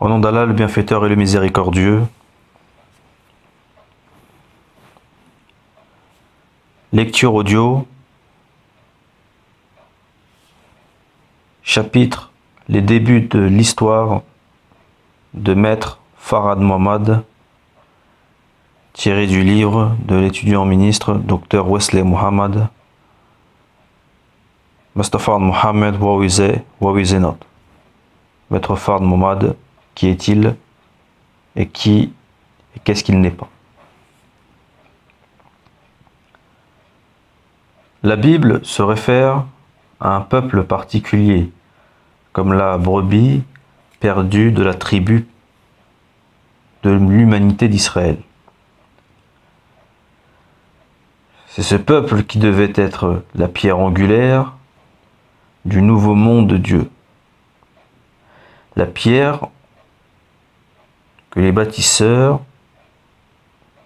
Au nom d'Allah, le bienfaiteur et le miséricordieux. Lecture audio. Chapitre Les débuts de l'histoire de Maître Farhad Mohammad, tiré du livre de l'étudiant ministre Dr Wesley Muhammad. Maître Farhad Mohammad, what is not? Maître Farhad Mohammad, qui est-il et qu'est-ce qu'il n'est pas? La Bible se réfère à un peuple particulier, comme la brebis perdue de la tribu de l'humanité d'Israël. C'est ce peuple qui devait être la pierre angulaire du nouveau monde de Dieu. La pierre que les bâtisseurs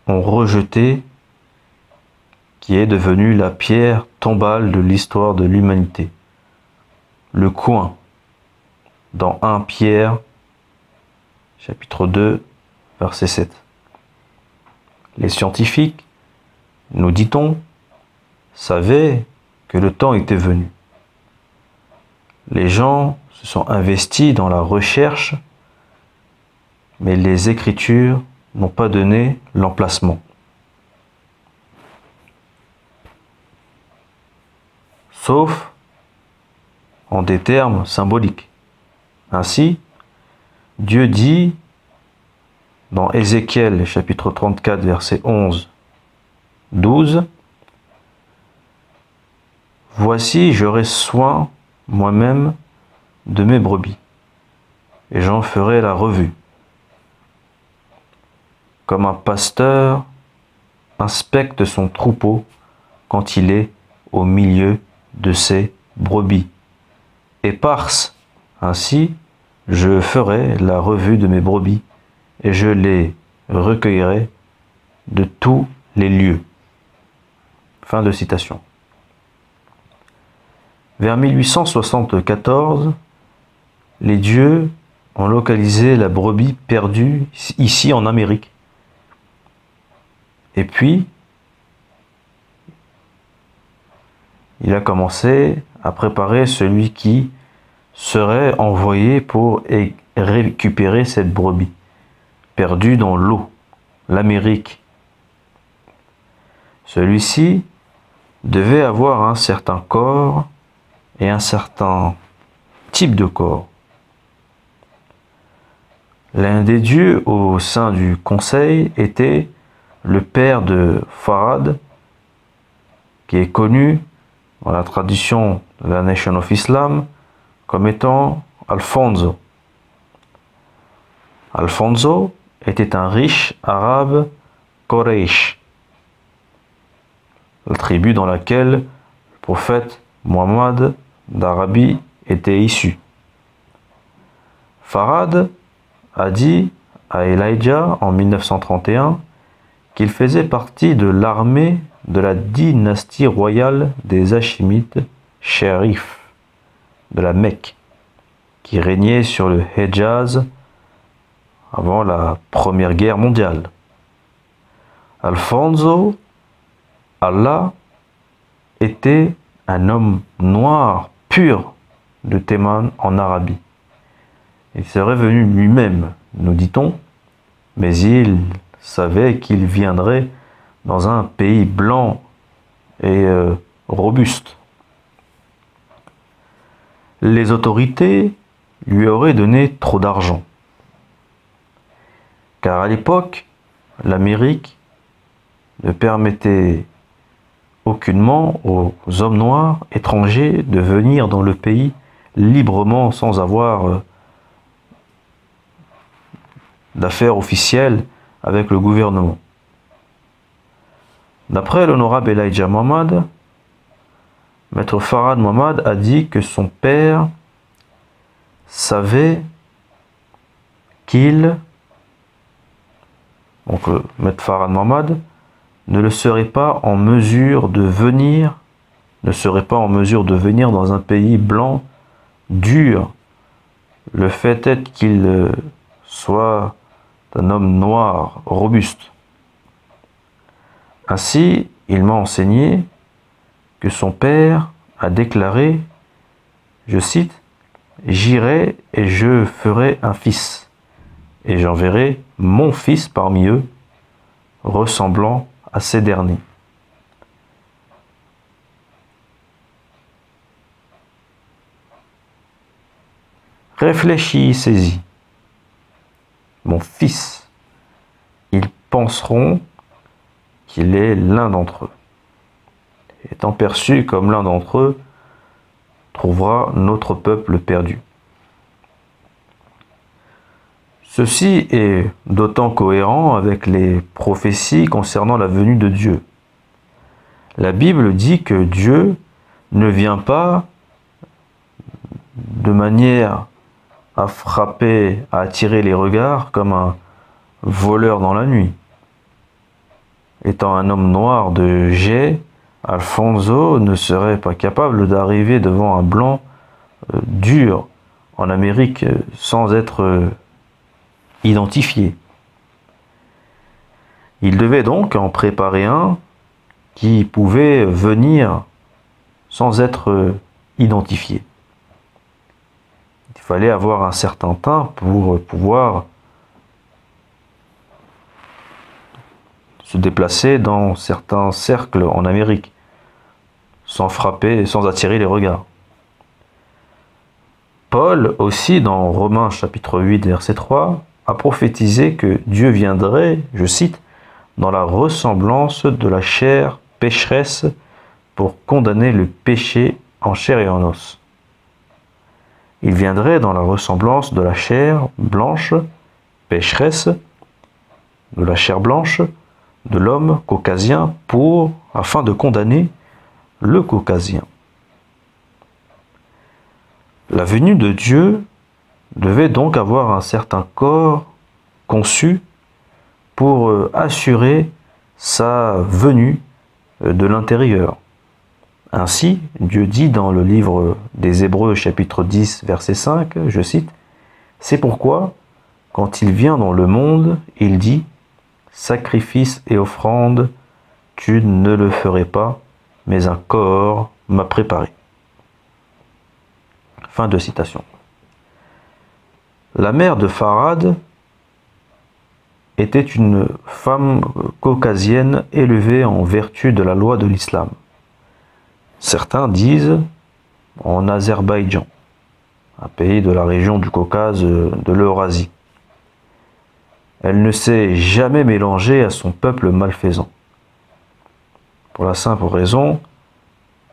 ont rejetée, qui est devenue la pierre tombale de l'histoire de l'humanité. Le coin, dans 1 Pierre, chapitre 2, verset 7. Les scientifiques, nous dit-on, savaient que le temps était venu. Les gens se sont investis dans la recherche, mais les Écritures n'ont pas donné l'emplacement. Sauf en des termes symboliques. Ainsi, Dieu dit dans Ézéchiel chapitre 34 verset 11, 12, « Voici, j'aurai soin moi-même de mes brebis, et j'en ferai la revue, comme un pasteur inspecte son troupeau quand il est au milieu de ses brebis. Éparses, ainsi, je ferai la revue de mes brebis, et je les recueillerai de tous les lieux. » Fin de citation. Vers 1874, les dieux ont localisé la brebis perdue ici en Amérique. Et puis, il a commencé à préparer celui qui serait envoyé pour récupérer cette brebis perdue dans l'eau, l'Amérique. Celui-ci devait avoir un certain corps et un certain type de corps. L'un des dieux au sein du conseil était le père de Farhad, qui est connu dans la tradition de la Nation of Islam comme étant Alfonso. Alfonso était un riche arabe Quraysh, la tribu dans laquelle le prophète Muhammad d'Arabie était issu. Farhad a dit à Elijah en 1931 qu'il faisait partie de l'armée de la dynastie royale des Hachimites Chérif de la Mecque, qui régnait sur le Hejaz avant la Première Guerre mondiale. Alfonso, Allah, était un homme noir pur de Théman en Arabie. Il serait venu lui-même, nous dit-on, mais il savait qu'il viendrait dans un pays blanc et robuste. Les autorités lui auraient donné trop d'argent, car à l'époque, l'Amérique ne permettait aucunement aux hommes noirs étrangers de venir dans le pays librement sans avoir d'affaires officielles avec le gouvernement. D'après l'honorable Elijah Muhammad, Maître Farhad Mohammad a dit que son père savait qu'il, donc Maître Farhad Mohammad, ne serait pas en mesure de venir dans un pays blanc dur. Le fait est qu'il soit d'un homme noir, robuste. Ainsi, il m'a enseigné que son père a déclaré, je cite, « J'irai et je ferai un fils, et j'enverrai mon fils parmi eux, ressemblant à ces derniers. » Réfléchissez-y. Mon fils, ils penseront qu'il est l'un d'entre eux. Étant perçu comme l'un d'entre eux, trouvera notre peuple perdu. Ceci est d'autant cohérent avec les prophéties concernant la venue de Dieu. La Bible dit que Dieu ne vient pas de manière à frapper, à attirer les regards comme un voleur dans la nuit. Étant un homme noir de jet, Alfonso ne serait pas capable d'arriver devant un blanc dur en Amérique sans être identifié. Il devait donc en préparer un qui pouvait venir sans être identifié. Il fallait avoir un certain teint pour pouvoir se déplacer dans certains cercles en Amérique, sans frapper et sans attirer les regards. Paul aussi, dans Romains chapitre 8, verset 3, a prophétisé que Dieu viendrait, je cite, dans la ressemblance de la chair pécheresse pour condamner le péché en chair et en os. Il viendrait dans la ressemblance de la chair blanche, pécheresse, de la chair blanche, de l'homme caucasien afin de condamner le caucasien. La venue de Dieu devait donc avoir un certain corps conçu pour assurer sa venue de l'intérieur. Ainsi, Dieu dit dans le livre des Hébreux chapitre 10 verset 5, je cite, « C'est pourquoi, quand il vient dans le monde, il dit, « Sacrifice et offrande, tu ne le ferais pas, mais un corps m'a préparé. » Fin de citation. La mère de Farad était une femme caucasienne élevée en vertu de la loi de l'islam. Certains disent en Azerbaïdjan, un pays de la région du Caucase de l'Eurasie. Elle ne s'est jamais mélangée à son peuple malfaisant. Pour la simple raison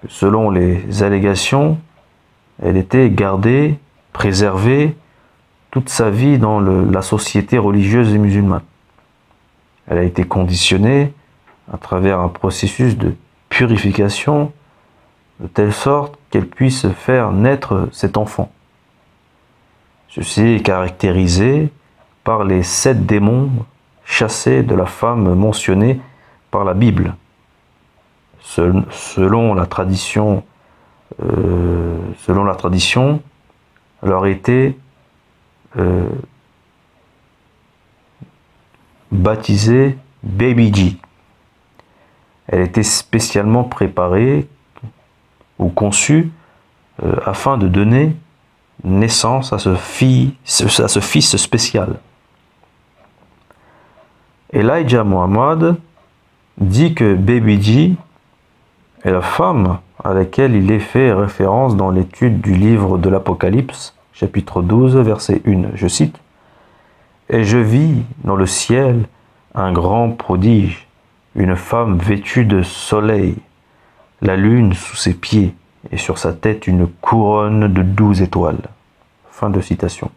que selon les allégations, elle était gardée, préservée toute sa vie dans la société religieuse et musulmane. Elle a été conditionnée à travers un processus de purification de telle sorte qu'elle puisse faire naître cet enfant. Ceci est caractérisé par les 7 démons chassés de la femme mentionnée par la Bible. Selon la tradition, elle aurait été baptisée Baby G. Elle était spécialement préparée ou conçue afin de donner naissance à ce fils spécial. Elijah Muhammad dit que Baby G est la femme à laquelle il est fait référence dans l'étude du livre de l'Apocalypse, chapitre 12, verset 1. Je cite, « Et je vis dans le ciel un grand prodige, une femme vêtue de soleil, la lune sous ses pieds, et sur sa tête une couronne de 12 étoiles. » Fin de citation.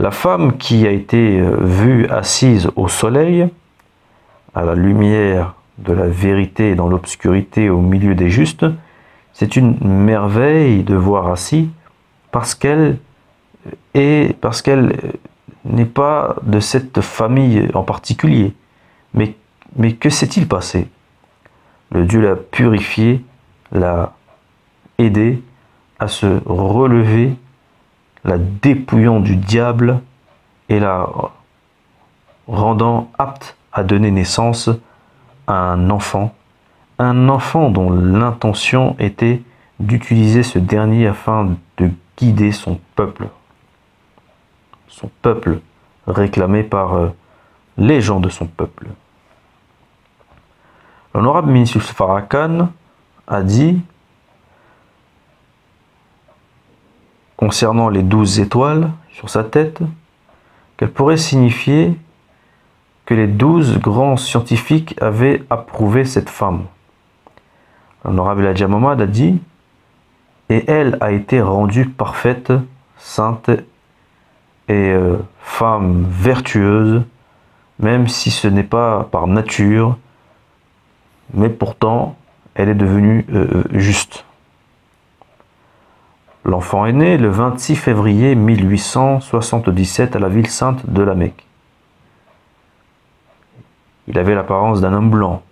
La femme qui a été vue assise au soleil, à la lumière de la vérité et dans l'obscurité au milieu des justes, c'est une merveille de voir ainsi, parce qu'elle n'est pas de cette famille en particulier. Mais que s'est-il passé? Le Dieu l'a purifié, l'a aidé à se relever, la dépouillant du diable et la rendant apte à donner naissance à un enfant dont l'intention était d'utiliser ce dernier afin de guider son peuple réclamé par les gens de son peuple. L'honorable ministre Farrakhan a dit, concernant les 12 étoiles sur sa tête, qu'elle pourrait signifier que les 12 grands scientifiques avaient approuvé cette femme. L'honorable Elijah Muhammad a dit, et elle a été rendue parfaite, sainte et femme vertueuse, même si ce n'est pas par nature, mais pourtant elle est devenue juste. L'enfant est né le 26 février 1877 à la ville sainte de la Mecque. Il avait l'apparence d'un homme blanc,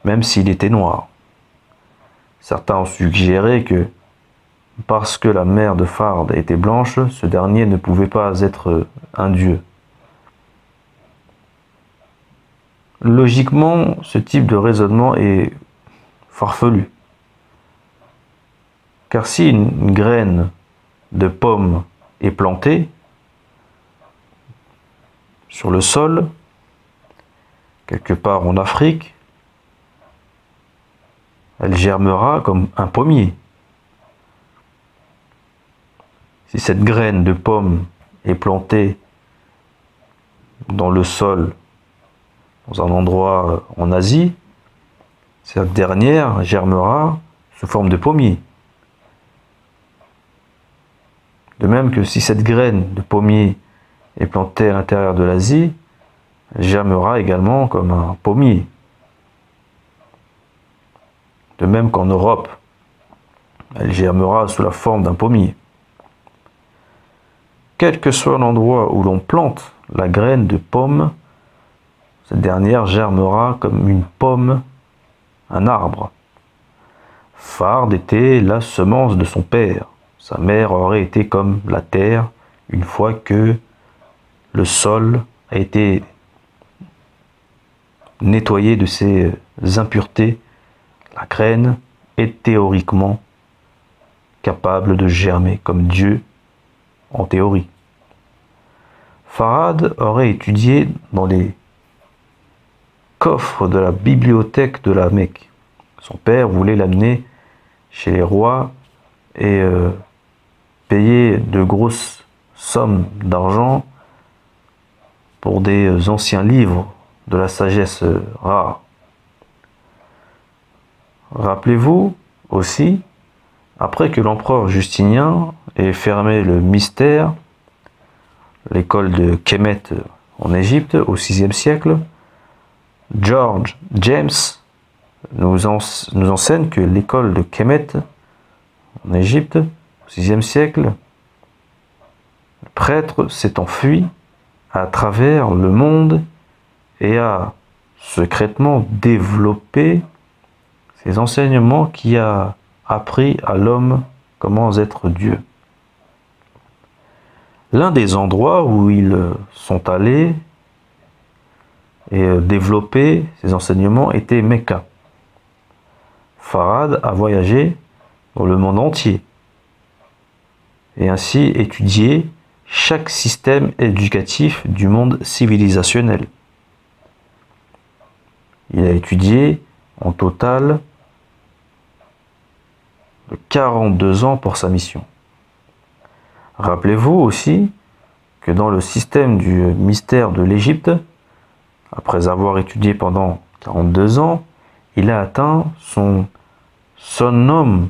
même s'il était noir. Certains ont suggéré que, parce que la mère de Fard était blanche, ce dernier ne pouvait pas être un dieu. Logiquement, ce type de raisonnement est farfelu. Car si une graine de pomme est plantée sur le sol, quelque part en Afrique, elle germera comme un pommier. Si cette graine de pomme est plantée dans le sol, dans un endroit en Asie, cette dernière germera sous forme de pommier. De même que si cette graine de pommier est plantée à l'intérieur de l'Asie, elle germera également comme un pommier. De même qu'en Europe, elle germera sous la forme d'un pommier. Quel que soit l'endroit où l'on plante la graine de pomme, cette dernière germera comme une pomme, un arbre. Fard était la semence de son père. Sa mère aurait été comme la terre une fois que le sol a été nettoyé de ses impuretés. La graine est théoriquement capable de germer comme Dieu en théorie. Farad aurait étudié dans les coffres de la bibliothèque de la Mecque. Son père voulait l'amener chez les rois et payer de grosses sommes d'argent pour des anciens livres de la sagesse rare. Rappelez-vous aussi, après que l'empereur Justinien ait fermé le mystère, l'école de Kemet en Égypte au VIe siècle, George James nous enseigne que l'école de Kemet en Égypte au VIe siècle, le prêtre s'est enfui à travers le monde et a secrètement développé ces enseignements qui a appris à l'homme comment être Dieu. L'un des endroits où ils sont allés et développer ces enseignements était Mecca. Farad a voyagé dans le monde entier et ainsi étudié chaque système éducatif du monde civilisationnel. Il a étudié en total de 42 ans pour sa mission. Rappelez-vous aussi que dans le système du mystère de l'Égypte, après avoir étudié pendant 42 ans, il a atteint son sunnum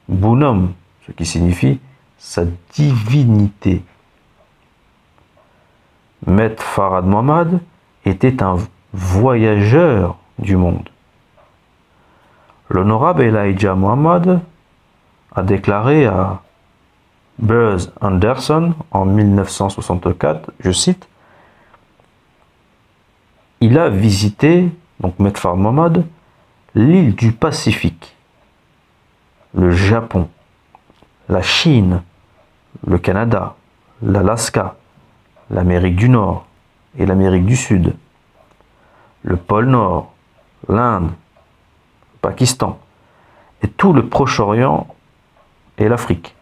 bunum, ce qui signifie sa divinité. Maître Farad Muhammad était un voyageur du monde. L'honorable Elijah Muhammad a déclaré à Buzz Anderson en 1964, je cite, « Il a visité, donc Maître Farad Muhammad, l'île du Pacifique, le Japon, la Chine, le Canada, l'Alaska, l'Amérique du Nord et l'Amérique du Sud, le pôle Nord, l'Inde, le Pakistan et tout le Proche-Orient et l'Afrique.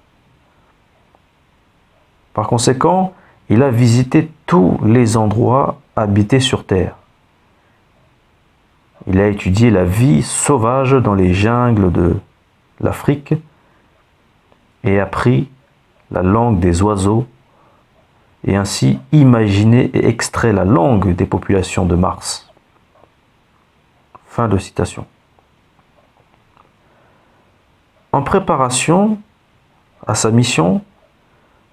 Par conséquent, il a visité tous les endroits habités sur Terre. Il a étudié la vie sauvage dans les jungles de l'Afrique et appris la langue des oiseaux et ainsi imaginé et extrait la langue des populations de Mars. Fin de citation. En préparation à sa mission,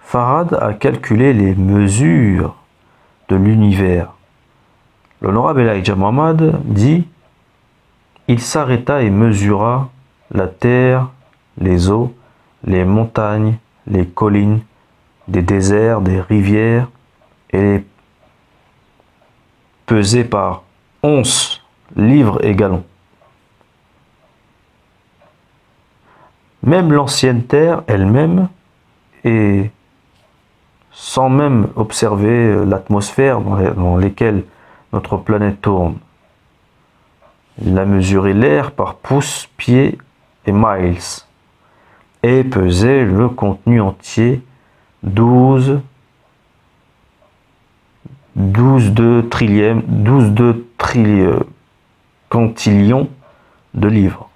Farad a calculé les mesures de l'univers. L'honorable Elijah Muhammad dit: il s'arrêta et mesura la terre, les eaux, les montagnes, les collines, des déserts, des rivières, et les pesait par onces, livres et gallons. Même l'ancienne terre elle-même, et sans même observer l'atmosphère dans laquelle notre planète tourne. Il a mesuré l'air par pouces, pieds et miles, et pesait le contenu entier, 12 quintillions de livres.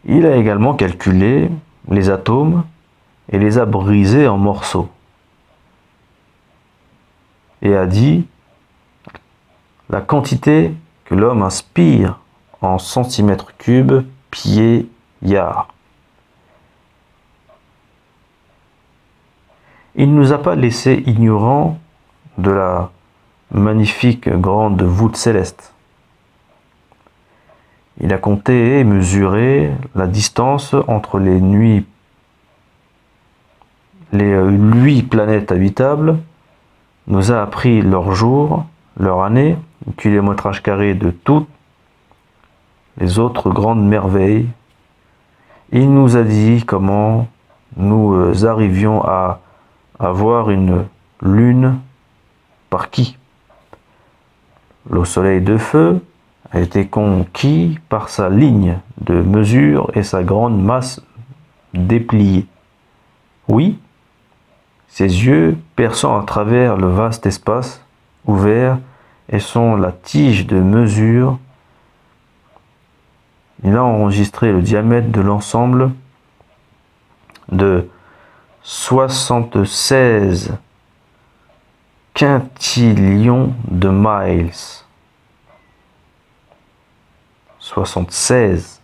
Il a également calculé les atomes et les a brisés en morceaux. Et a dit la quantité que l'homme inspire en centimètres cubes, pieds, yards. Il ne nous a pas laissé ignorants de la magnifique grande voûte céleste. Il a compté et mesuré la distance entre les 8 planètes habitables, nous a appris leur jour, leur année, le kilométrage carré de toutes les autres grandes merveilles. Il nous a dit comment nous arrivions à avoir une lune par qui. Le soleil de feu a été conquis par sa ligne de mesure et sa grande masse dépliée. Oui, ses yeux perçant à travers le vaste espace ouvert et sont la tige de mesure. Il a enregistré le diamètre de l'ensemble de 76 quintillions de miles. 76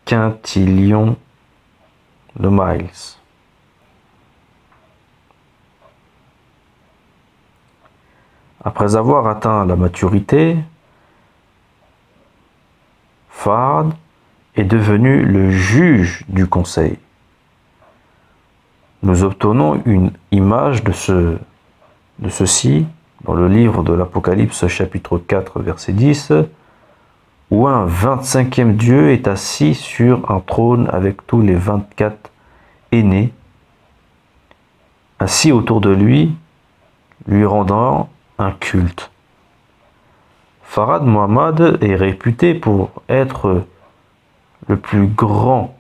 quintillions de miles. Après avoir atteint la maturité, Farad est devenu le juge du conseil. Nous obtenons une image de ceci dans le livre de l'Apocalypse chapitre 4 verset 10, où un 25e Dieu est assis sur un trône avec tous les 24 aînés, assis autour de lui, lui rendant un culte. Farad Muhammad est réputé pour être le plus grand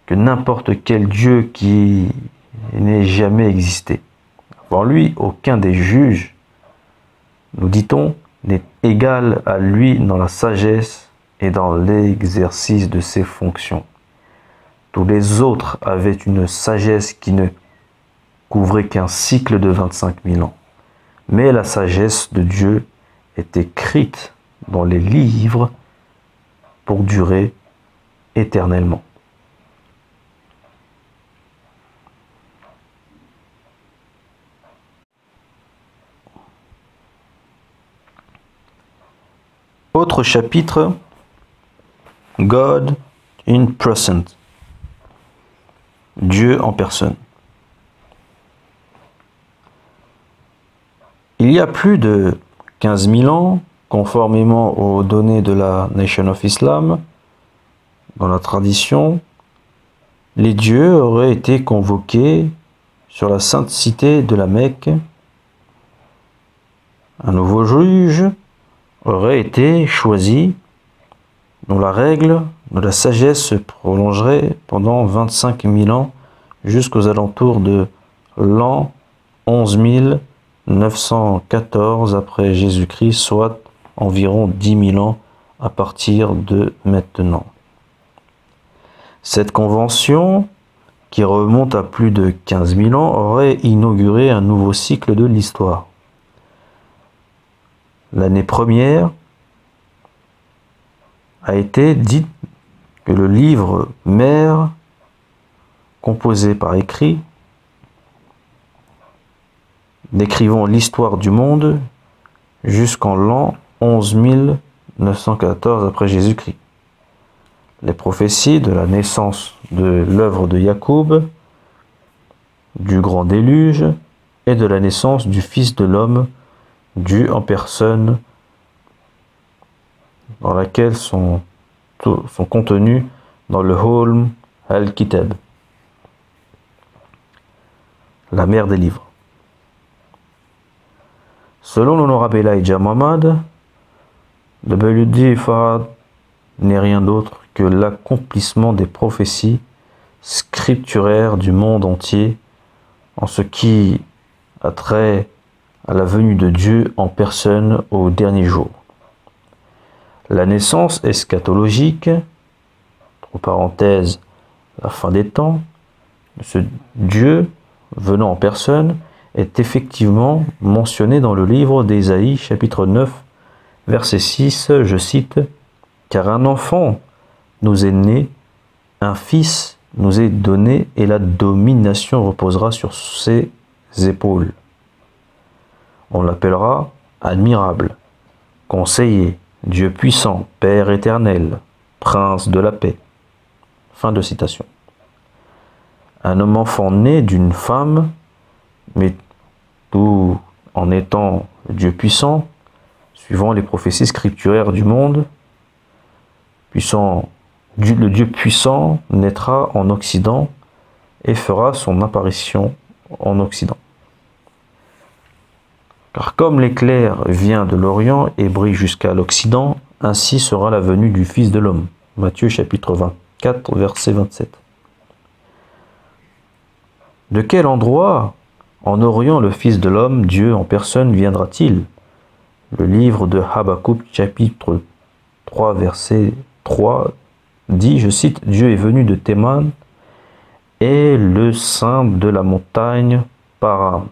que n'importe quel Dieu qui n'ait jamais existé. Avant lui, aucun des juges, nous dit-on, n'est égal à lui dans la sagesse et dans l'exercice de ses fonctions. Tous les autres avaient une sagesse qui ne couvrait qu'un cycle de 25 000 ans. Mais la sagesse de Dieu est écrite dans les livres pour durer éternellement. Autre chapitre, God in person, Dieu en personne. Il y a plus de 15 000 ans, conformément aux données de la Nation of Islam, dans la tradition, les dieux auraient été convoqués sur la sainte cité de la Mecque. Un nouveau juge aurait été choisi, dont la règle de la sagesse se prolongerait pendant 25 000 ans jusqu'aux alentours de l'an 11 914 après Jésus-Christ, soit environ 10 000 ans à partir de maintenant. Cette convention, qui remonte à plus de 15 000 ans, aurait inauguré un nouveau cycle de l'histoire. L'année première a été dite que le livre mère, composé par écrit, décrivant l'histoire du monde jusqu'en l'an 11 914 après Jésus-Christ. Les prophéties de la naissance de l'œuvre de Jacob, du grand déluge et de la naissance du Fils de l'homme, dû en personne, dans laquelle sont contenus dans le Holm al-Kitab, la mère des livres. Selon l'honorable Elijah Muhammad, W.D. Farad n'est rien d'autre que l'accomplissement des prophéties scripturaires du monde entier en ce qui a trait à la venue de Dieu en personne au dernier jour. La naissance eschatologique, entre parenthèses, la fin des temps, de ce Dieu venant en personne, est effectivement mentionnée dans le livre d'Ésaïe, chapitre 9, verset 6, je cite, « Car un enfant nous est né, un fils nous est donné, et la domination reposera sur ses épaules. On l'appellera admirable, conseiller, Dieu puissant, Père éternel, Prince de la paix. » Fin de citation. Un homme enfant né d'une femme, mais tout en étant Dieu puissant, suivant les prophéties scripturaires du monde, le Dieu puissant naîtra en Occident et fera son apparition en Occident. Car comme l'éclair vient de l'Orient et brille jusqu'à l'Occident, ainsi sera la venue du Fils de l'homme. Matthieu chapitre 24, verset 27. De quel endroit en Orient le Fils de l'homme, Dieu en personne, viendra-t-il? Le livre de Habakkuk chapitre 3, verset 3 dit, je cite, « Dieu est venu de Théman et le sein de la montagne Paran. »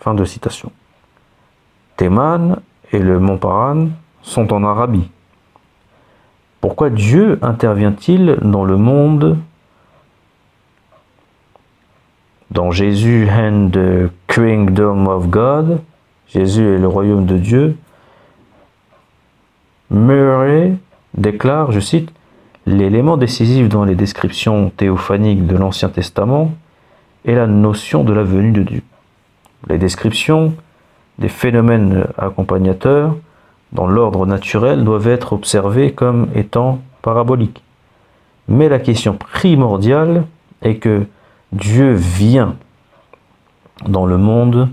Fin de citation. Théman et le mont Paran sont en Arabie. Pourquoi Dieu intervient-il dans le monde, dans Jésus and the Kingdom of God, Jésus est le royaume de Dieu? Murray déclare, je cite, « L'élément décisif dans les descriptions théophaniques de l'Ancien Testament est la notion de la venue de Dieu. Les descriptions des phénomènes accompagnateurs dans l'ordre naturel doivent être observées comme étant paraboliques. Mais la question primordiale est que Dieu vient dans le monde,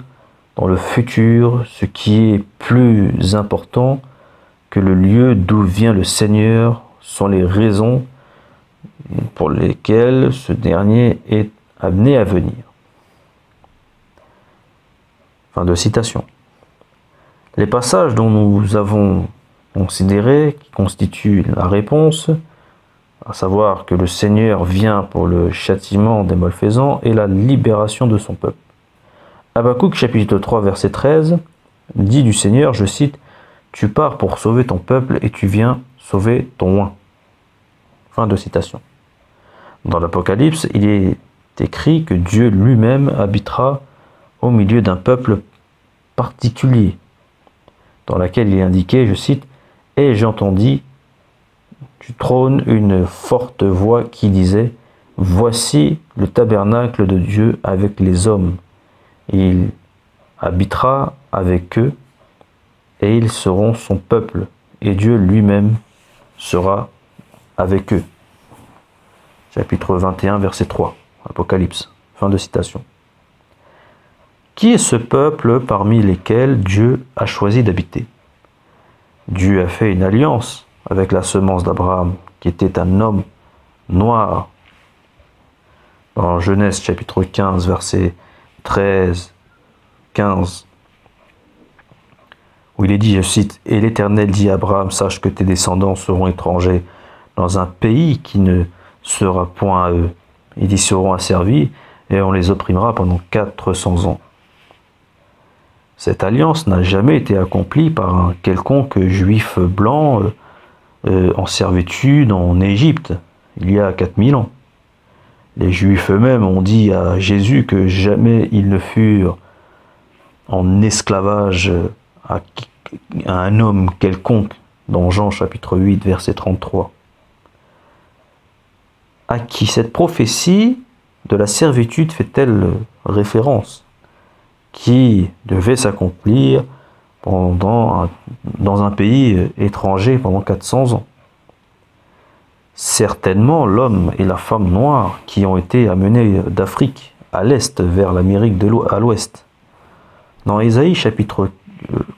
dans le futur, ce qui est plus important que le lieu d'où vient le Seigneur sont les raisons pour lesquelles ce dernier est amené à venir. » Fin de citation. Les passages dont nous avons considéré, qui constituent la réponse, à savoir que le Seigneur vient pour le châtiment des malfaisants et la libération de son peuple. Habakkuk chapitre 3 verset 13 dit du Seigneur, je cite, « Tu pars pour sauver ton peuple et tu viens sauver ton oint. » Fin de citation. Dans l'Apocalypse, il est écrit que Dieu lui-même habitera au milieu d'un peuple particulier, dans laquelle il est indiqué, je cite, « Et j'entendis du trône une forte voix qui disait, voici le tabernacle de Dieu avec les hommes. Il habitera avec eux, et ils seront son peuple, et Dieu lui-même sera avec eux. Chapitre 21, verset 3, Apocalypse. Fin de citation. Qui est ce peuple parmi lesquels Dieu a choisi d'habiter? Dieu a fait une alliance avec la semence d'Abraham, qui était un homme noir. Dans Genèse chapitre 15, verset 13, 15, où il est dit, je cite, « Et l'Éternel dit à Abraham, sache que tes descendants seront étrangers dans un pays qui ne sera point à eux. Ils y seront asservis et on les opprimera pendant 400 ans. » Cette alliance n'a jamais été accomplie par un quelconque juif blanc en servitude en Égypte, il y a 4000 ans. Les Juifs eux-mêmes ont dit à Jésus que jamais ils ne furent en esclavage à un homme quelconque, dans Jean chapitre 8, verset 33. À qui cette prophétie de la servitude fait-elle référence? Qui devait s'accomplir dans un pays étranger pendant 400 ans. Certainement l'homme et la femme noire qui ont été amenés d'Afrique à l'est vers l'Amérique à l'ouest. Dans Ésaïe chapitre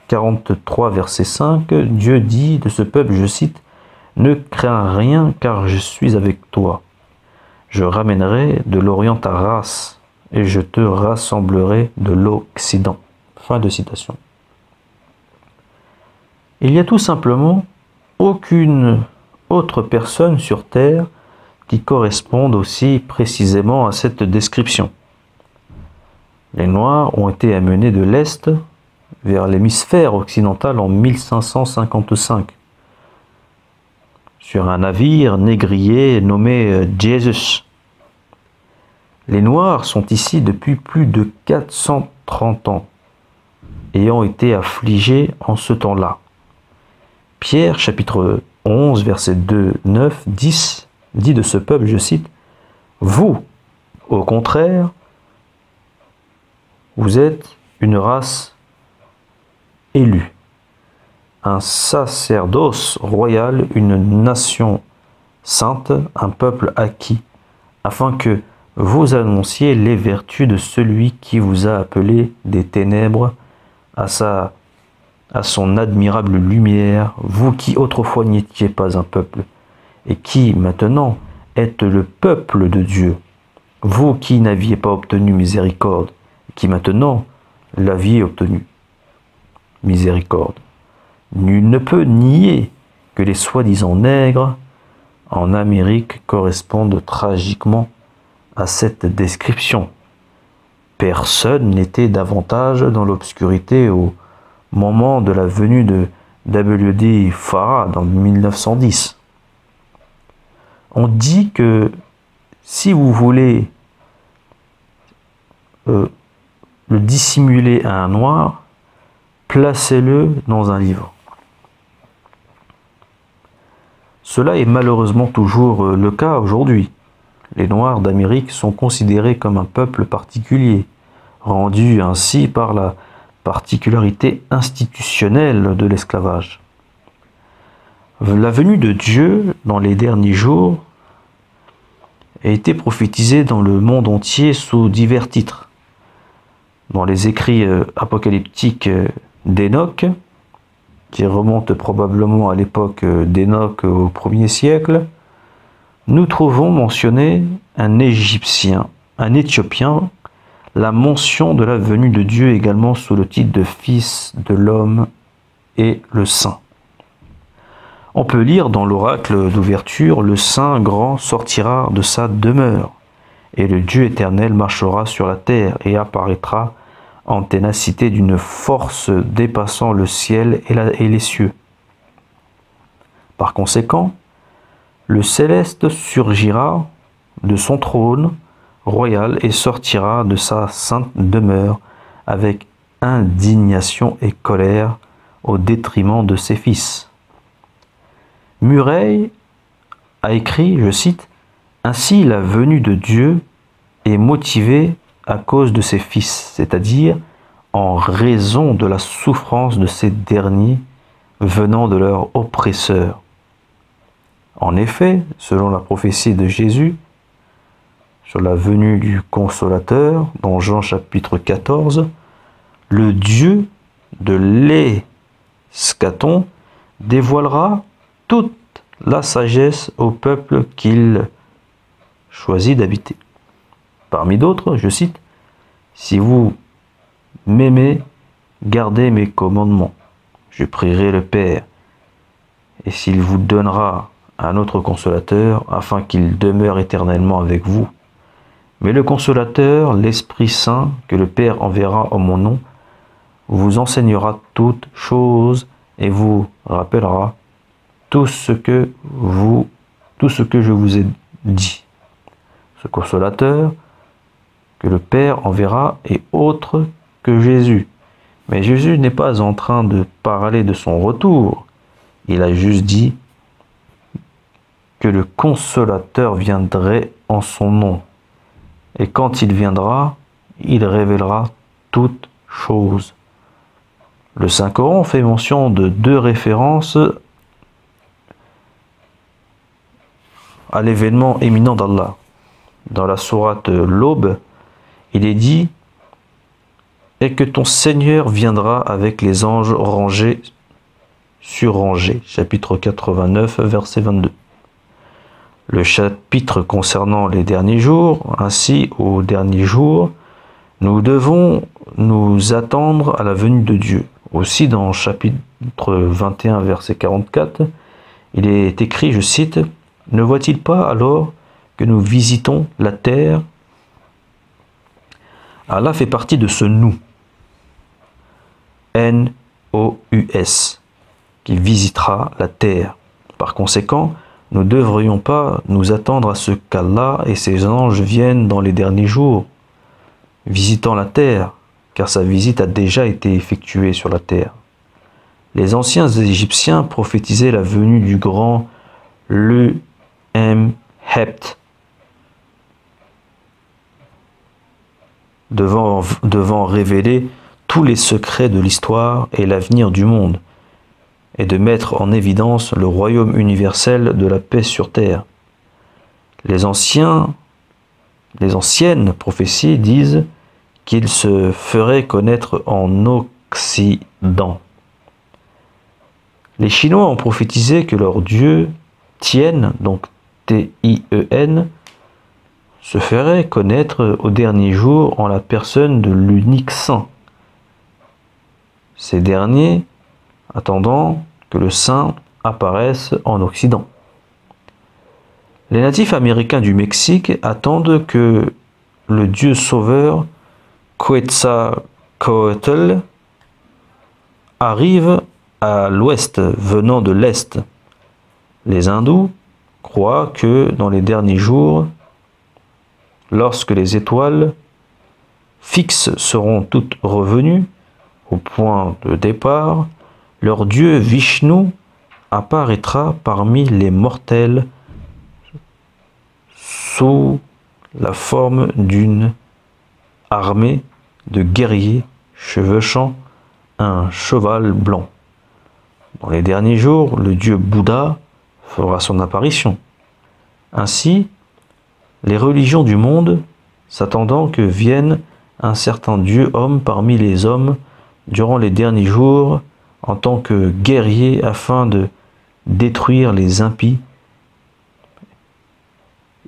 43 verset 5, Dieu dit de ce peuple, je cite, « Ne crains rien car je suis avec toi. Je ramènerai de l'Orient ta race et je te rassemblerai de l'Occident. » Fin de citation. Il n'y a tout simplement aucune autre personne sur Terre qui corresponde aussi précisément à cette description. Les Noirs ont été amenés de l'Est vers l'hémisphère occidental en 1555 sur un navire négrier nommé Jesus. Les Noirs sont ici depuis plus de 430 ans, ayant été affligés en ce temps-là. Pierre, chapitre 11, versets 2, 9, 10, dit de ce peuple, je cite, « Vous, au contraire, vous êtes une race élue, un sacerdoce royal, une nation sainte, un peuple acquis, afin que vous annonciez les vertus de celui qui vous a appelé des ténèbres à son admirable lumière, vous qui autrefois n'étiez pas un peuple, et qui maintenant êtes le peuple de Dieu, vous qui n'aviez pas obtenu miséricorde, qui maintenant l'aviez obtenu. Miséricorde. Nul ne peut nier que les soi-disant nègres en Amérique correspondent tragiquement à cette description. Personne n'était davantage dans l'obscurité au moment de la venue de W.D. Farah dans 1910. On dit que si vous voulez le dissimuler à un noir, placez-le dans un livre. Cela est malheureusement toujours le cas aujourd'hui. Les Noirs d'Amérique sont considérés comme un peuple particulier, rendu ainsi par la particularité institutionnelle de l'esclavage. La venue de Dieu dans les derniers jours a été prophétisée dans le monde entier sous divers titres. Dans les écrits apocalyptiques d'Enoch, qui remontent probablement à l'époque d'Enoch au 1er siècle, nous trouvons mentionné un Égyptien, un Éthiopien, la mention de la venue de Dieu également sous le titre de Fils de l'homme et le Saint. On peut lire dans l'oracle d'ouverture, le Saint grand sortira de sa demeure, et le Dieu éternel marchera sur la terre et apparaîtra en ténacité d'une force dépassant le ciel et les cieux. Par conséquent, le céleste surgira de son trône royal et sortira de sa sainte demeure avec indignation et colère au détriment de ses fils. Murray a écrit, je cite, « Ainsi la venue de Dieu est motivée à cause de ses fils, c'est-à-dire en raison de la souffrance de ces derniers venant de leurs oppresseurs. » En effet, selon la prophétie de Jésus sur la venue du Consolateur, dans Jean chapitre 14, le Dieu de l'eschaton dévoilera toute la sagesse au peuple qu'il choisit d'habiter. Parmi d'autres, je cite, « Si vous m'aimez, gardez mes commandements. Je prierai le Père, et s'il vous donnera un autre consolateur, afin qu'il demeure éternellement avec vous. Mais le consolateur, l'Esprit Saint, que le Père enverra en mon nom, vous enseignera toutes choses et vous rappellera tout ce que je vous ai dit. Ce consolateur que le Père enverra est autre que Jésus. Mais Jésus n'est pas en train de parler de son retour. Il a juste dit que le consolateur viendrait en son nom. Et quand il viendra, il révélera toutes choses. Le Saint-Coran fait mention de 2 références à l'événement éminent d'Allah. Dans la sourate L'Aube, il est dit « Et que ton Seigneur viendra avec les anges rangés sur rangés » chapitre 89, verset 22. Le chapitre concernant les derniers jours, ainsi au dernier jour, nous devons nous attendre à la venue de Dieu. Aussi dans chapitre 21, verset 44, il est écrit, je cite, « Ne voit-il pas alors que nous visitons la terre ?» Allah fait partie de ce nous, N-O-U-S, qui visitera la terre. Par conséquent, nous ne devrions pas nous attendre à ce qu'Allah et ses anges viennent dans les derniers jours, visitant la terre, car sa visite a déjà été effectuée sur la terre. Les anciens Égyptiens prophétisaient la venue du grand Lu-Em-Hept, devant révéler tous les secrets de l'histoire et l'avenir du monde, et de mettre en évidence le royaume universel de la paix sur terre. Les anciennes prophéties disent qu'il se ferait connaître en Occident. Les Chinois ont prophétisé que leur dieu Tien, donc T-I-E-N, se ferait connaître au dernier jour en la personne de l'unique saint. Ces derniers attendant que le saint apparaisse en Occident. Les natifs américains du Mexique attendent que le dieu sauveur Quetzalcoatl arrive à l'ouest venant de l'est. Les hindous croient que dans les derniers jours, lorsque les étoiles fixes seront toutes revenues au point de départ, leur dieu Vishnu apparaîtra parmi les mortels sous la forme d'une armée de guerriers chevauchant un cheval blanc. Dans les derniers jours, le dieu Bouddha fera son apparition. Ainsi, les religions du monde, s'attendant que vienne un certain dieu homme parmi les hommes durant les derniers jours, en tant que guerrier afin de détruire les impies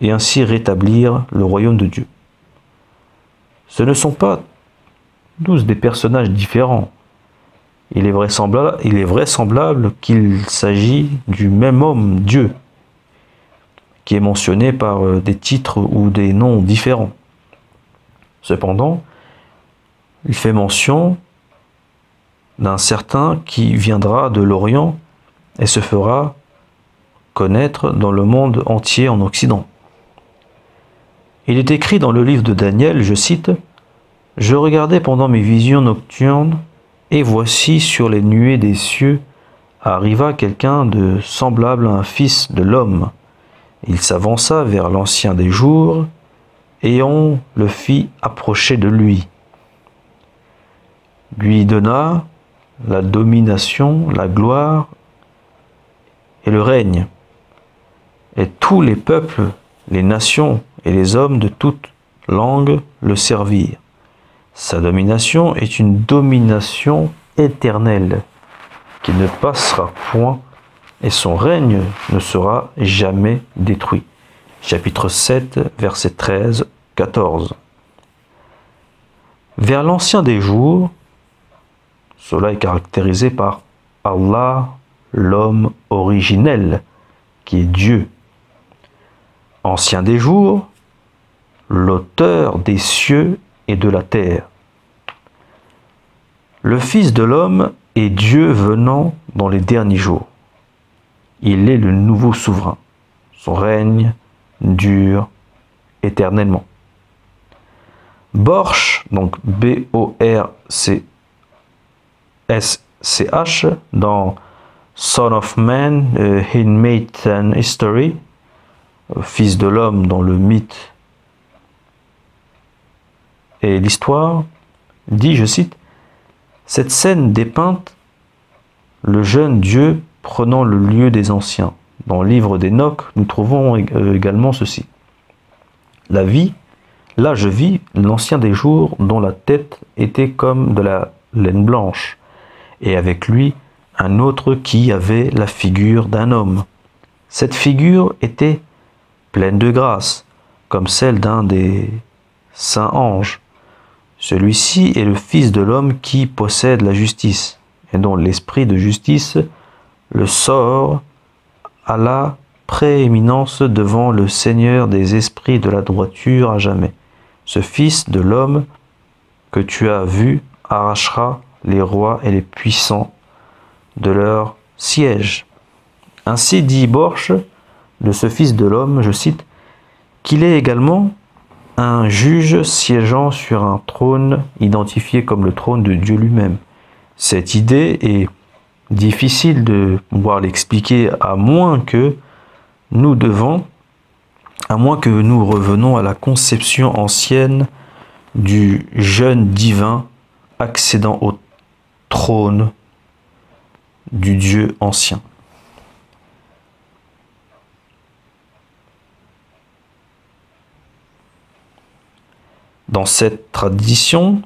et ainsi rétablir le royaume de Dieu. Ce ne sont pas tous des personnages différents. Il est vraisemblable qu'il s'agit du même homme, Dieu, qui est mentionné par des titres ou des noms différents. Cependant, il fait mention d'un certain qui viendra de l'Orient et se fera connaître dans le monde entier en Occident. Il est écrit dans le livre de Daniel, je cite, « Je regardais pendant mes visions nocturnes, et voici sur les nuées des cieux arriva quelqu'un de semblable à un fils de l'homme. Il s'avança vers l'ancien des jours, et on le fit approcher de lui. Lui donna la domination, la gloire et le règne. et tous les peuples, les nations et les hommes de toute langue le servirent. Sa domination est une domination éternelle qui ne passera point et son règne ne sera jamais détruit. Chapitre 7, versets 13-14. Vers l'ancien des jours, cela est caractérisé par Allah, l'homme originel, qui est Dieu. Ancien des jours, l'auteur des cieux et de la terre. Le Fils de l'homme est Dieu venant dans les derniers jours. Il est le nouveau souverain. Son règne dure éternellement. Borch, donc B-O-R-C-S-C-H, dans Son of Man, in Myth and History, Fils de l'homme dans le mythe et l'histoire, dit, je cite, « Cette scène dépeinte le jeune Dieu prenant le lieu des anciens. Dans le livre d'Enoch, nous trouvons également ceci. Là je vis l'ancien des jours dont la tête était comme de la laine blanche, et avec lui un autre qui avait la figure d'un homme. Cette figure était pleine de grâce, comme celle d'un des saints anges. Celui-ci est le Fils de l'homme qui possède la justice, et dont l'esprit de justice le sort à la prééminence devant le Seigneur des esprits de la droiture à jamais. Ce Fils de l'homme que tu as vu arrachera les rois et les puissants de leur siège. » Ainsi dit Borch de ce Fils de l'homme, je cite, qu'il est également un juge siégeant sur un trône identifié comme le trône de Dieu lui-même. Cette idée est difficile de pouvoir l'expliquer à moins que nous revenons à la conception ancienne du jeune divin accédant au trône du Dieu ancien. Dans cette tradition,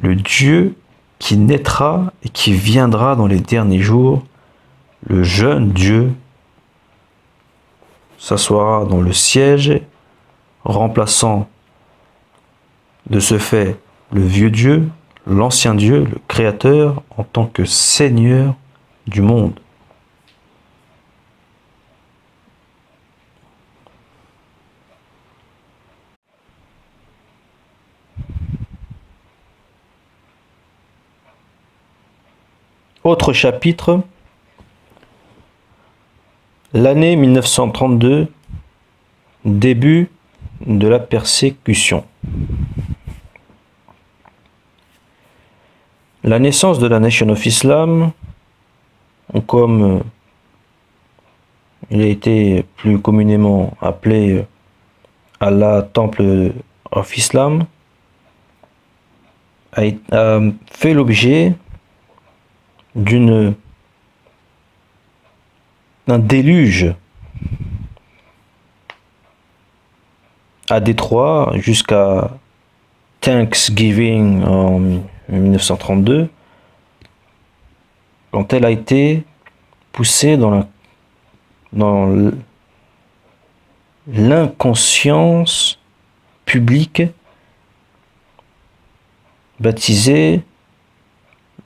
le Dieu qui naîtra et qui viendra dans les derniers jours, le jeune Dieu, s'assoira dans le siège, remplaçant de ce fait le vieux Dieu, l'ancien Dieu, le Créateur, en tant que Seigneur du monde. Autre chapitre, l'année 1932, début de la persécution. La naissance de la Nation of Islam, comme il a été plus communément appelé Allah Temple of Islam, a fait l'objet d'un déluge à Détroit jusqu'à Thanksgiving en 1932, quand elle a été poussée dans l'inconscience publique, baptisée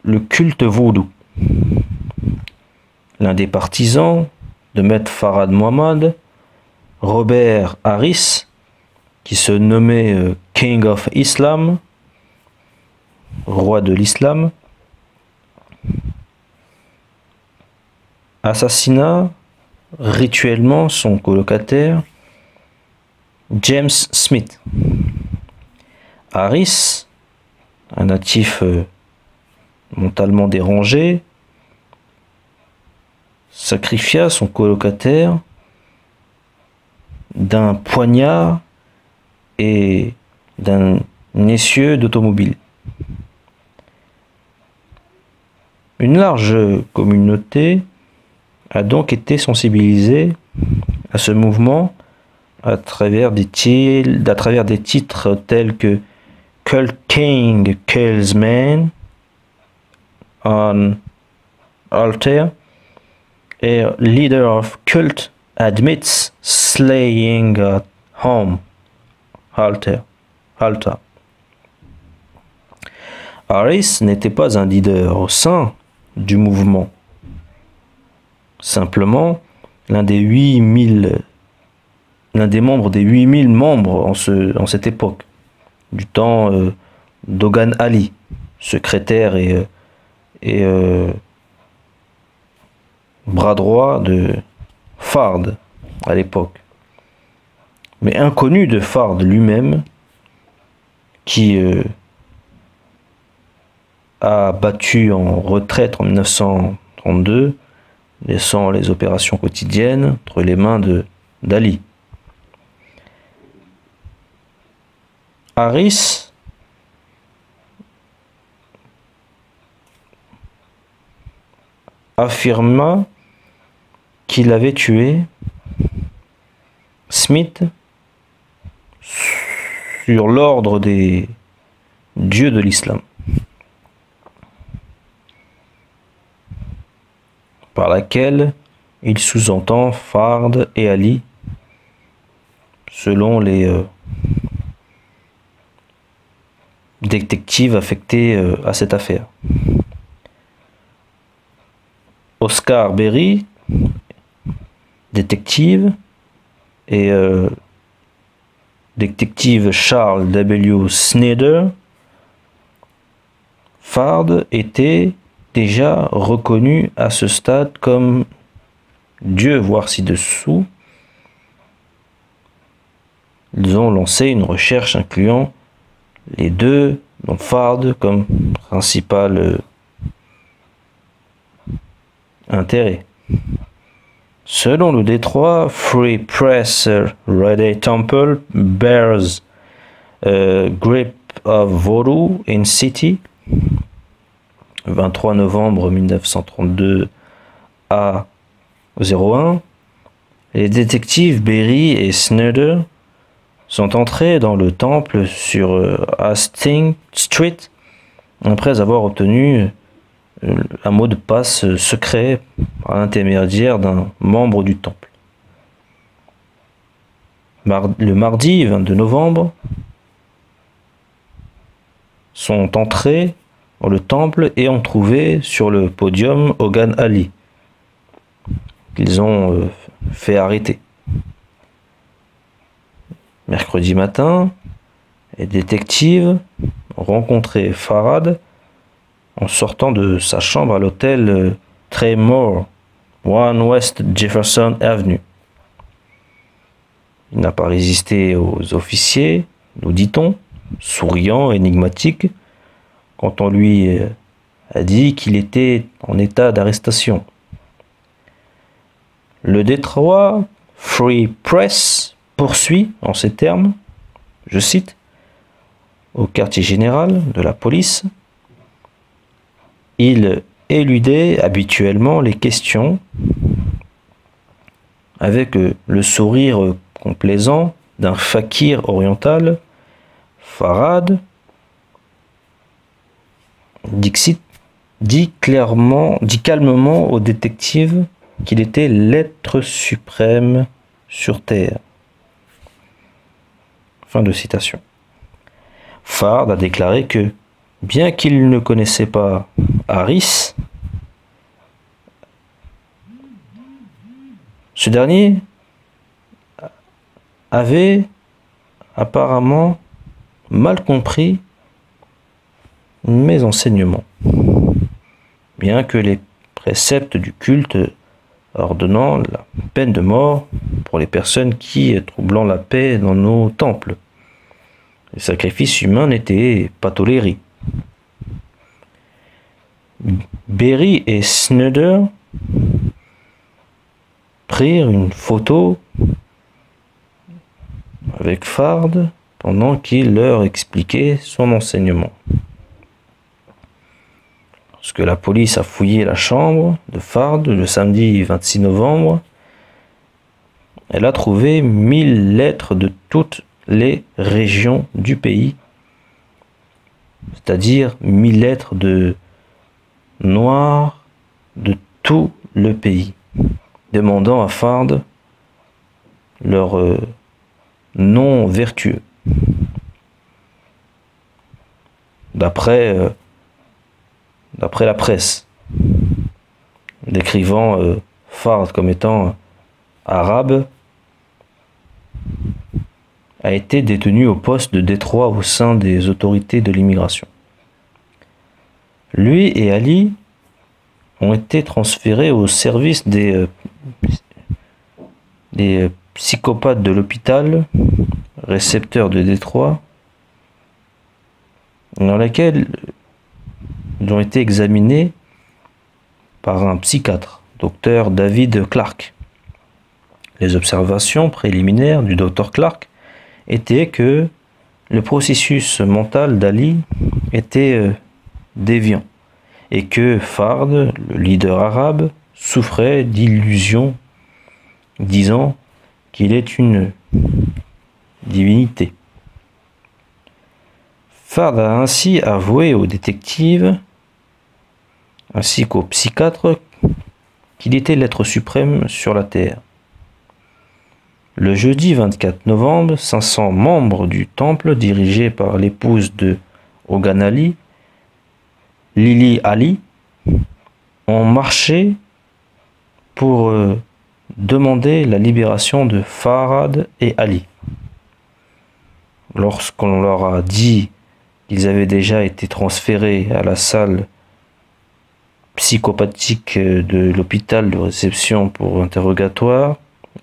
le culte vaudou. L'un des partisans de Maître Farad Mohammad, Robert Harris, qui se nommait King of Islam, roi de l'islam, assassina rituellement son colocataire James Smith. Harris, un natif mentalement dérangé, sacrifia son colocataire d'un poignard et d'un essieu d'automobile. Une large communauté a donc été sensibilisé à ce mouvement à travers des titres tels que Cult King Kills Man on Alter et Leader of Cult Admits Slaying at Home Alter. Harris n'était pas un leader au sein du mouvement, simplement l'un des membres des 8000 membres en cette époque, du temps d'Ogan Ali, secrétaire et bras droit de Fard à l'époque, mais inconnu de Fard lui-même, qui a battu en retraite en 1932, laissant les opérations quotidiennes entre les mains d'Ali. Harris affirma qu'il avait tué Smith sur l'ordre des dieux de l'islam, par laquelle il sous-entend Fard et Ali, selon les détectives affectés à cette affaire. Oscar Berry, détective, et détective Charles W. Snyder, Fard était déjà reconnu à ce stade comme Dieu, voire ci-dessous. Ils ont lancé une recherche incluant les deux, dont Fard comme principal intérêt. Selon le Détroit Free Press, Rodney Temple bears grip of Voodoo in City, 23 novembre 1932 à 01. Les détectives Berry et Snyder sont entrés dans le temple sur Hastings Street après avoir obtenu un mot de passe secret par l'intermédiaire d'un membre du temple. Le mardi 22 novembre, sont entrés dans le temple et ont trouvé sur le podium Ogan Ali, qu'ils ont fait arrêter. Mercredi matin, les détectives ont rencontré Fard en sortant de sa chambre à l'hôtel Tremor, 1 West Jefferson Avenue. Il n'a pas résisté aux officiers, nous dit-on, souriant, énigmatique, quand on lui a dit qu'il était en état d'arrestation. Le Détroit Free Press poursuit en ces termes, je cite, au quartier général de la police, il éludait habituellement les questions avec le sourire complaisant d'un fakir oriental. Fard dit calmement au détective qu'il était l'être suprême sur terre. Fin de citation. Fard a déclaré que, bien qu'il ne connaissait pas Harris, ce dernier avait apparemment mal compris mes enseignements, bien que les préceptes du culte ordonnant la peine de mort pour les personnes qui troublant la paix dans nos temples. Les sacrifices humains n'étaient pas tolérés. Berry et Snyder prirent une photo avec Fard pendant qu'il leur expliquait son enseignement. Lorsque la police a fouillé la chambre de Fard le samedi 26 novembre, elle a trouvé 1000 lettres de toutes les régions du pays, c'est-à-dire 1000 lettres de noirs de tout le pays, demandant à Fard leur nom vertueux. D'après la presse, décrivant Fard comme étant arabe, a été détenu au poste de Détroit au sein des autorités de l'immigration. Lui et Ali ont été transférés au service des psychopathes de l'hôpital récepteur de Détroit, dans laquelle ils ont été examinés par un psychiatre, docteur David Clark. Les observations préliminaires du docteur Clark étaient que le processus mental d'Ali était déviant et que Fard, le leader arabe, souffrait d'illusions, disant qu'il est une divinité. Fard a ainsi avoué aux détectives ainsi qu'au psychiatre qu'il était l'être suprême sur la terre. Le jeudi 24 novembre, 500 membres du temple, dirigés par l'épouse de Hogan Ali, Lili Ali, ont marché pour demander la libération de Fard et Ali. Lorsqu'on leur a dit qu'ils avaient déjà été transférés à la salle psychopathique de l'hôpital de réception pour interrogatoire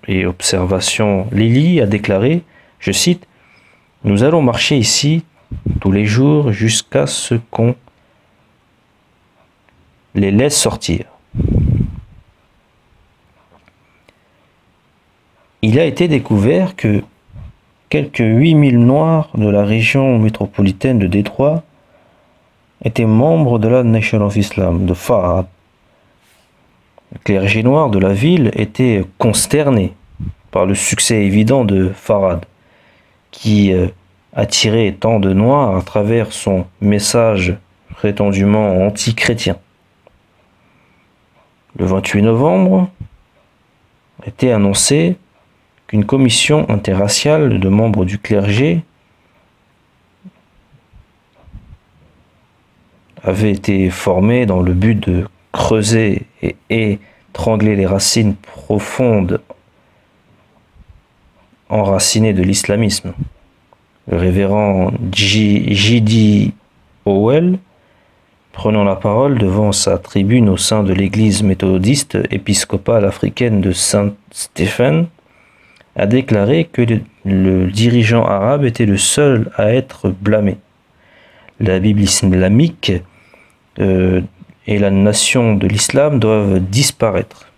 et observation, Lili a déclaré, je cite, « Nous allons marcher ici tous les jours jusqu'à ce qu'on les laisse sortir. » Il a été découvert que quelques 8000 Noirs de la région métropolitaine de Détroit étaient membres de la Nation of Islam de Fard. Le clergé noir de la ville était consterné par le succès évident de Fard, qui attirait tant de Noirs à travers son message prétendument anti-chrétien. Le 28 novembre était annoncé qu'une commission interraciale de membres du clergé avait été formée dans le but de creuser et étrangler les racines profondes enracinées de l'islamisme. Le révérend J.D. Howell, prenant la parole devant sa tribune au sein de l'église méthodiste épiscopale africaine de Saint-Stephen, a déclaré que le dirigeant arabe était le seul à être blâmé. La Bible islamique et la nation de l'islam doivent disparaître.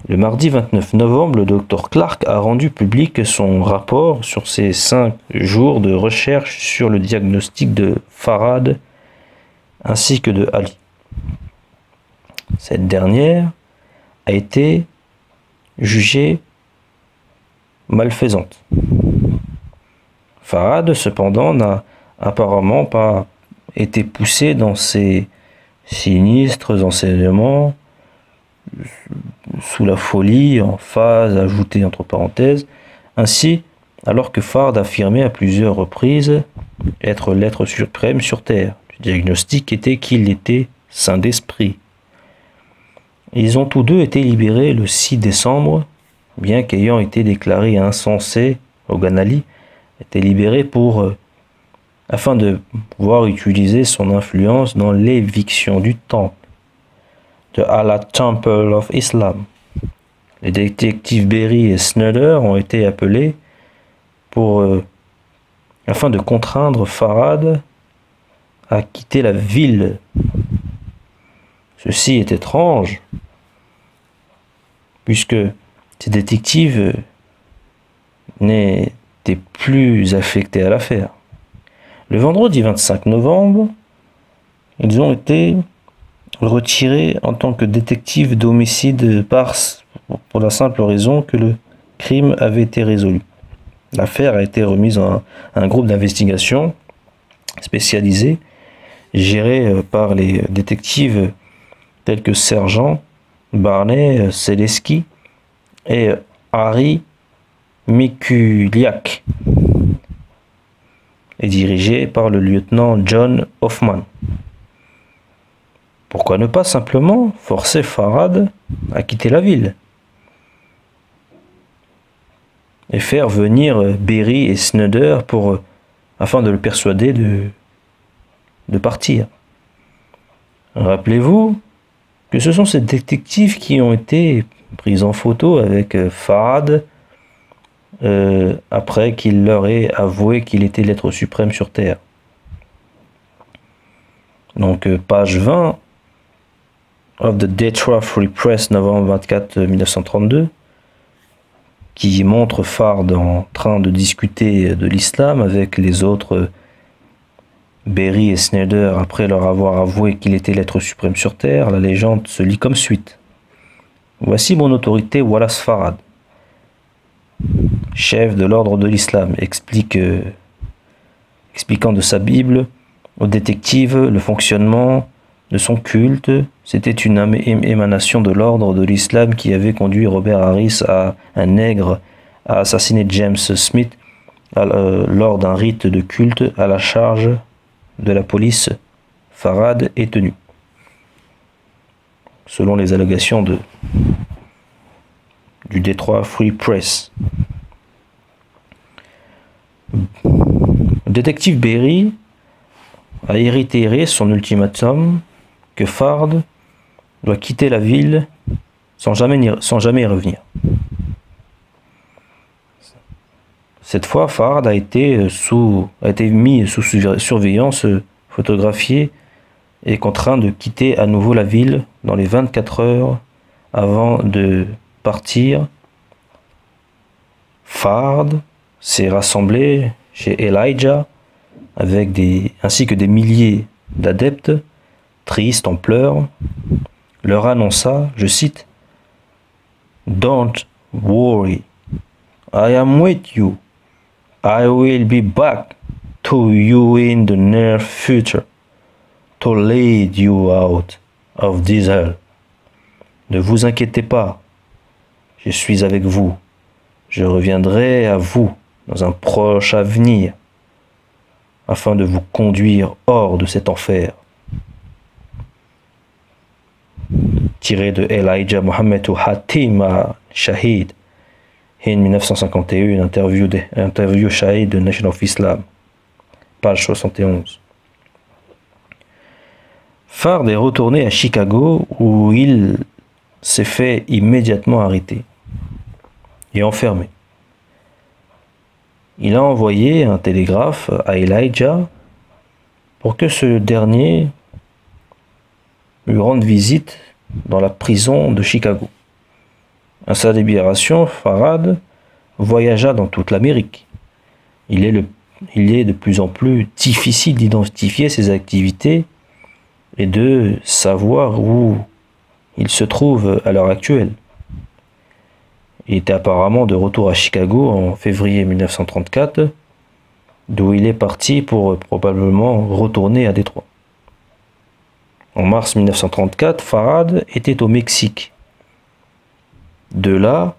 Le mardi 29 novembre, le docteur Clark a rendu public son rapport sur ses 5 jours de recherche sur le diagnostic de Fard ainsi que de Ali. Cette dernière a été jugée malfaisante. Fard, cependant, n'a apparemment pas été poussé dans ses sinistres enseignements sous la folie, en phase ajoutée entre parenthèses. Ainsi, alors que Fard affirmait à plusieurs reprises être l'être suprême sur terre, le diagnostic était qu'il était saint d'esprit. Ils ont tous deux été libérés le 6 décembre, bien qu'ayant été déclarés insensés, Hogan Ali était libéré afin de pouvoir utiliser son influence dans l'éviction du temple de Allah Temple of Islam. Les détectives Berry et Snyder ont été appelés afin de contraindre Fard à quitter la ville. Ceci est étrange, puisque ces détectives n'étaient plus affectés à l'affaire. Le vendredi 25 novembre, Ils ont été retirés en tant que détectives d'homicide par pour la simple raison que le crime avait été résolu. L'affaire a été remise à un groupe d'investigation spécialisé, géré par les détectives tels que Sergent Barney Seleski et Harry Mikuliak, et dirigé par le lieutenant John Hoffman. Pourquoi ne pas simplement forcer Farhad à quitter la ville et faire venir Berry et Snyder afin de le persuader de partir. Rappelez-vous que ce sont ces détectives qui ont été pris en photo avec Farhad après qu'il leur ait avoué qu'il était l'être suprême sur Terre. Donc page 20 of the Detroit Free Press, novembre 24 1932, qui montre Farhad en train de discuter de l'islam avec les autres Berry et Snyder après leur avoir avoué qu'il était l'être suprême sur Terre. La légende se lit comme suite. Voici mon autorité, Wallace Farhad, chef de l'ordre de l'islam, expliquant de sa Bible aux détectives le fonctionnement de son culte. C'était une émanation de l'ordre de l'islam qui avait conduit Robert Harris, un nègre, à assassiner James Smith lors d'un rite de culte à la charge de la police. Farhad est tenu, selon les allégations du Detroit Free Press. Le détective Berry a réitéré son ultimatum que Farhad doit quitter la ville sans jamais y revenir. Cette fois, Farhad a été mis sous surveillance, photographié et contraint de quitter à nouveau la ville dans les 24 heures avant de partir. Farhad s'est rassemblé chez Elijah ainsi que des milliers d'adeptes, tristes en pleurs, leur annonça, je cite, « Don't worry, I am with you. I will be back to you in the near future to lead you out of this hell. » Ne vous inquiétez pas, je suis avec vous. Je reviendrai à vous dans un proche avenir afin de vous conduire hors de cet enfer. Tiré de Elijah Mohammed Hatim Shahid, en 1951, interview Shahid de Nation of Islam, page 71. Farhad est retourné à Chicago où il s'est fait immédiatement arrêter et enfermé. Il a envoyé un télégraphe à Elijah pour que ce dernier lui rende visite dans la prison de Chicago. À sa libération, Farhad voyagea dans toute l'Amérique. Il est de plus en plus difficile d'identifier ses activités et de savoir où il se trouve à l'heure actuelle. Il était apparemment de retour à Chicago en février 1934, d'où il est parti pour probablement retourner à Détroit. En mars 1934, Farhad était au Mexique. De là,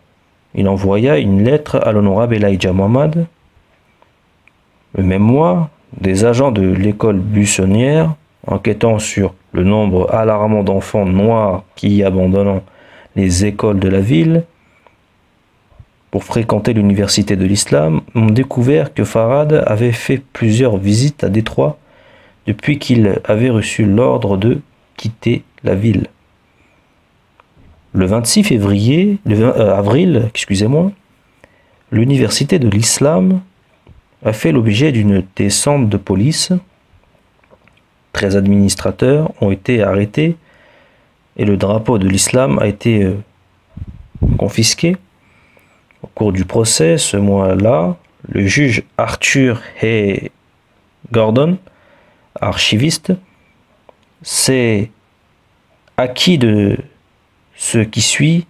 il envoya une lettre à l'honorable Elijah Muhammad. Le même mois, des agents de l'école buissonnière, enquêtant sur le nombre alarmant d'enfants noirs qui abandonnant les écoles de la ville pour fréquenter l'université de l'islam, ont découvert que Farhad avait fait plusieurs visites à Détroit depuis qu'il avait reçu l'ordre de quitter la ville. Le 26 avril, l'université de l'islam a fait l'objet d'une descente de police. 13 administrateurs ont été arrêtés et le drapeau de l'islam a été confisqué. Au cours du procès, ce mois-là, le juge Arthur Hay Gordon, archiviste, s'est acquis de ce qui suit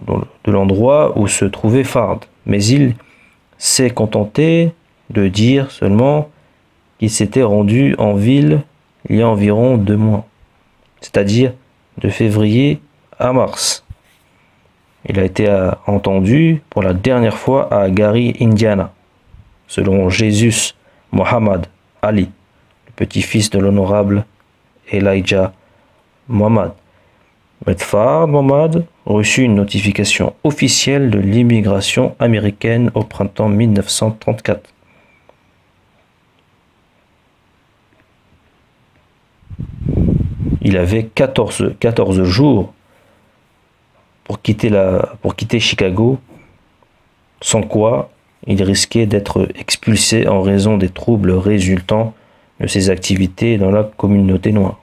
de l'endroit où se trouvait Fard, mais il s'est contenté de dire seulement qu'il s'était rendu en ville il y a environ 2 mois, c'est-à-dire de février à mars. Il a été entendu pour la dernière fois à Gary, Indiana, selon Jésus Muhammad Ali, le petit-fils de l'honorable Elijah Muhammad. Medfar Muhammad reçut une notification officielle de l'immigration américaine au printemps 1934. Il avait 14 jours pour quitter Chicago, sans quoi il risquait d'être expulsé en raison des troubles résultant de ses activités dans la communauté noire.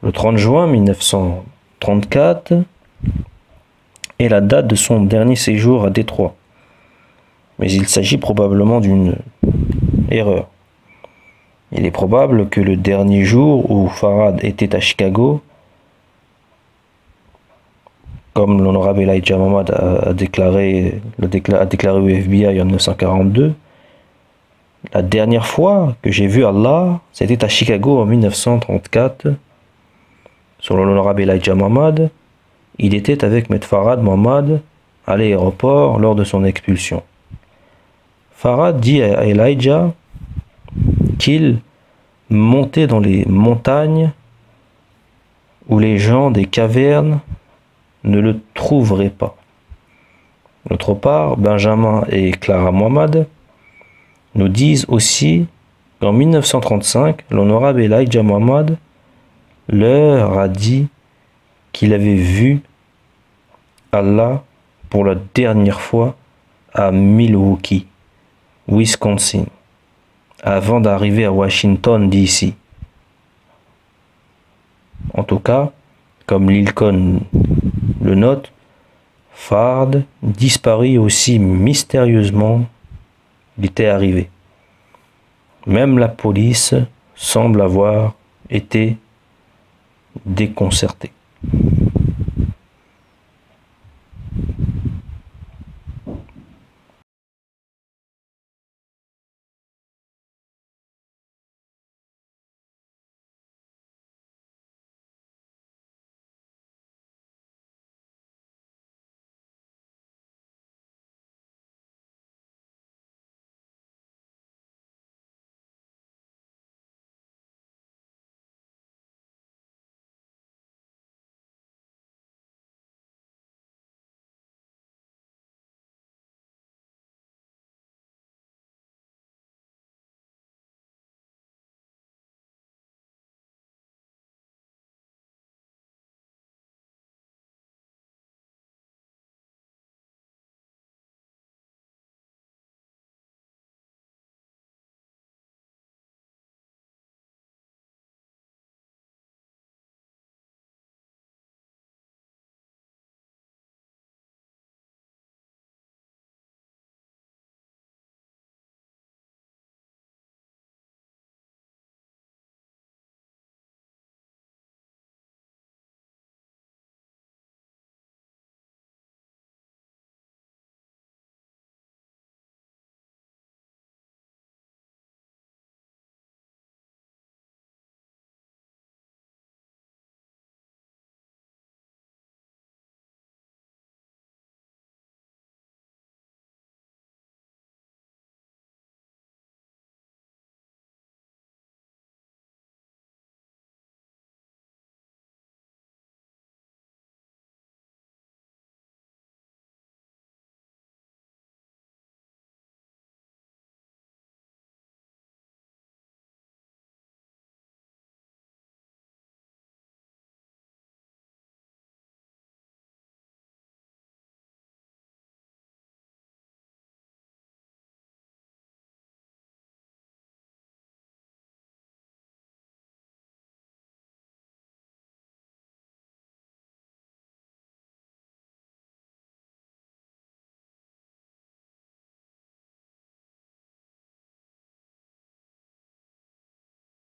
Le 30 juin 1934 est la date de son dernier séjour à Détroit, mais il s'agit probablement d'une erreur. Il est probable que le dernier jour où Farad était à Chicago, comme l'honorable Elijah Muhammad a déclaré au FBI en 1942, la dernière fois que j'ai vu Allah, c'était à Chicago en 1934. Selon l'honorable Elijah Muhammad, il était avec Maître Farad Muhammad à l'aéroport lors de son expulsion. Farad dit à Elijah qu'il montait dans les montagnes où les gens des cavernes ne le trouveraient pas. D'autre part, Benjamin et Clara Muhammad nous disent aussi qu'en 1935, l'honorable Elijah Muhammad leur a dit qu'il avait vu Allah pour la dernière fois à Milwaukee, Wisconsin, avant d'arriver à Washington, D.C. En tout cas, comme Lincoln le note, Fard disparut aussi mystérieusement. Il était arrivé. Même la police semble avoir été déconcertée.